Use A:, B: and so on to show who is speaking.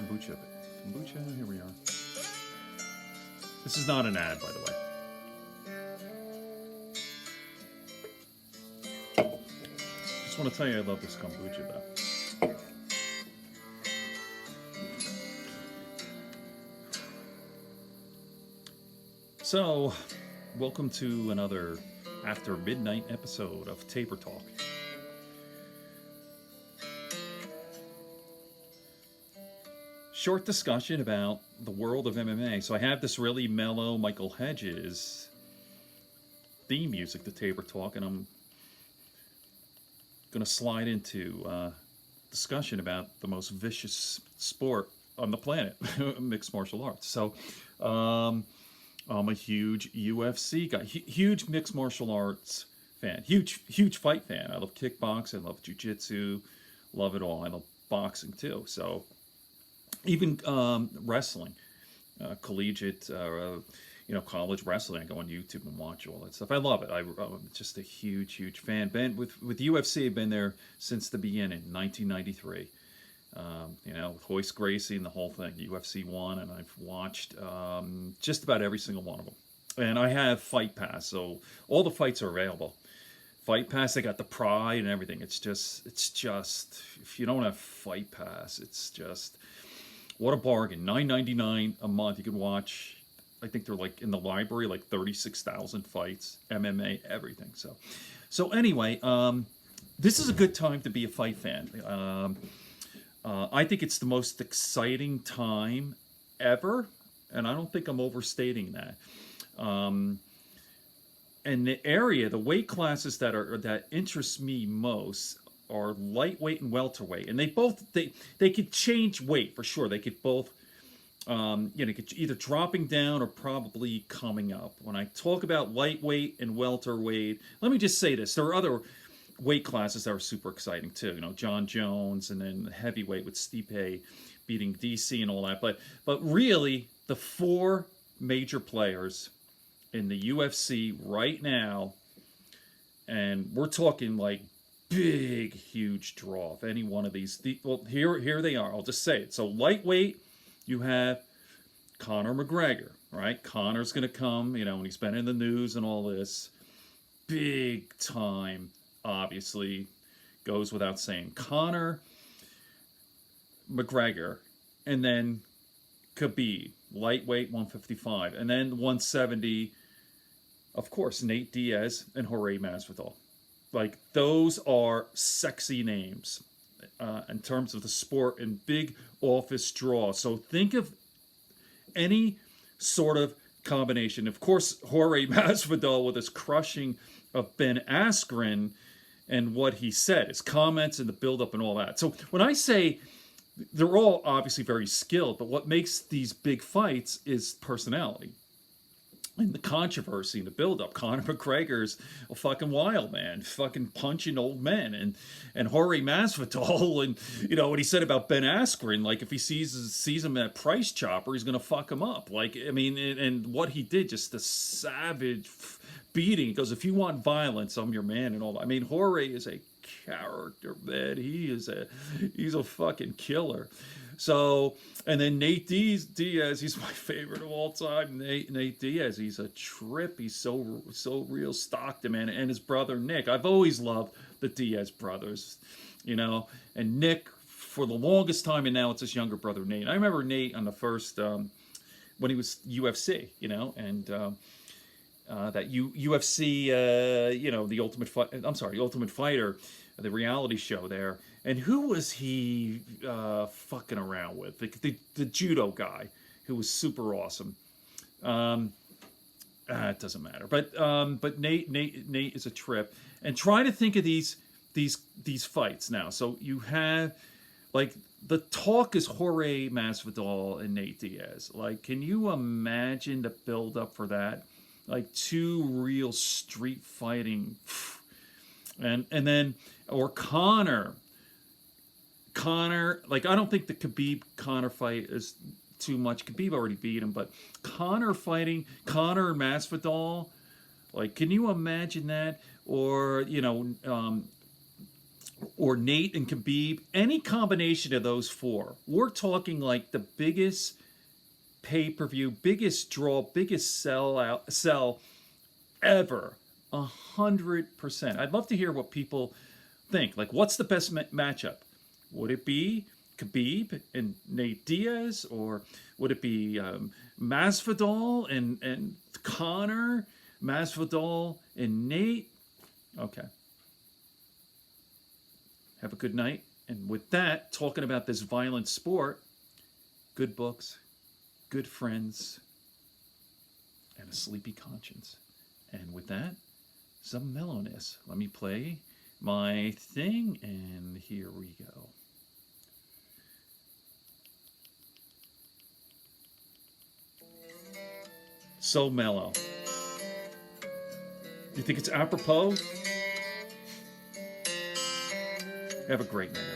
A: kombucha. Kombucha, here we are. This is not an ad, by the way. Just want to tell you I love this kombucha, though. So, welcome to another after midnight episode of Taper Talk. Short discussion about the world of MMA. So I have this really mellow Michael Hedges theme music to Taper Talk, and I'm going to slide into discussion about the most vicious sport on the planet, mixed martial arts. So I'm a huge UFC guy, huge mixed martial arts fan, huge fight fan. I love kickboxing, I love jiu-jitsu, love it all. I love boxing too. So even wrestling, collegiate, college wrestling. I go on YouTube and watch all that stuff. I love it. I'm just a huge fan. Been with UFC. I've been there since the beginning, 1993. With Royce Gracie and the whole thing, UFC 1, and I've watched just about every single one of them. And I have Fight Pass, so all the fights are available. Fight Pass, I got the Pride and everything. It's just, if you don't have Fight Pass, it's just, what a bargain. $9.99 a month. You can watch, I think they're like in the library, like 36,000 fights, MMA, everything. So anyway, this is a good time to be a fight fan. I think it's the most exciting time ever, and I don't think I'm overstating that. And the weight classes that interest me most are lightweight and welterweight, and they could change weight for sure. They could both, either dropping down or probably coming up. When I talk about lightweight and welterweight, let me just say this: there are other weight classes that are super exciting too. John Jones, and then heavyweight with Stipe beating DC and all that. But really, the four major players in the UFC right now, and we're talking like big, huge draw. If any one of these, here they are. I'll just say it. So lightweight, you have Conor McGregor, right? Conor's going to come, and he's been in the news and all this. Big time, obviously, goes without saying. Conor McGregor, and then Khabib, lightweight 155, and then 170, of course, Nate Diaz and Jorge Masvidal. Like, those are sexy names in terms of the sport and big office draw. So think of any sort of combination. Of course, Jorge Masvidal with his crushing of Ben Askren and what he said, his comments and the build-up and all that. So when I say they're all obviously very skilled, but what makes these big fights is personality. And the controversy and the build-up. Conor McGregor's a fucking wild man, fucking punching old men, and Jorge Masvidal, and what he said about Ben Askren, like if he sees him at Price Chopper, he's gonna fuck him up. Like, I mean, and what he did, just a savage beating. He goes, if you want violence, I'm your man, and all that. I mean, Jorge is a character, man. He's a fucking killer. So, and then Nate Diaz, he's my favorite of all time. Nate Diaz, he's a trip. He's so real Stockton, man. And his brother Nick. I've always loved the Diaz brothers, and Nick for the longest time, and now it's his younger brother Nate. I remember Nate on the first when he was UFC, and that UFC, the Ultimate Fighter, the reality show there. And who was he fucking around with? The judo guy who was super awesome. It doesn't matter. But Nate is a trip. And try to think of these fights now. So you have, like, the talk is Jorge Masvidal and Nate Diaz. Like, can you imagine the build up for that? Like, two real street fighting, and then, or Conor, like, I don't think the Khabib-Conor fight is too much. Khabib already beat him, but Conor fighting Conor and Masvidal, like, can you imagine that? Or or Nate and Khabib, any combination of those four, we're talking like the biggest pay-per-view, biggest draw, biggest sell ever. 100%. I'd love to hear what people think. Like, what's the best matchup? Would it be Khabib and Nate Diaz, or would it be Masvidal and Connor, Masvidal and Nate? Okay. Have a good night. And with that, talking about this violent sport, good books, good friends, and a sleepy conscience. And with that, some mellowness. Let me play my thing, and here we go. So mellow. You think it's apropos? Have a great night.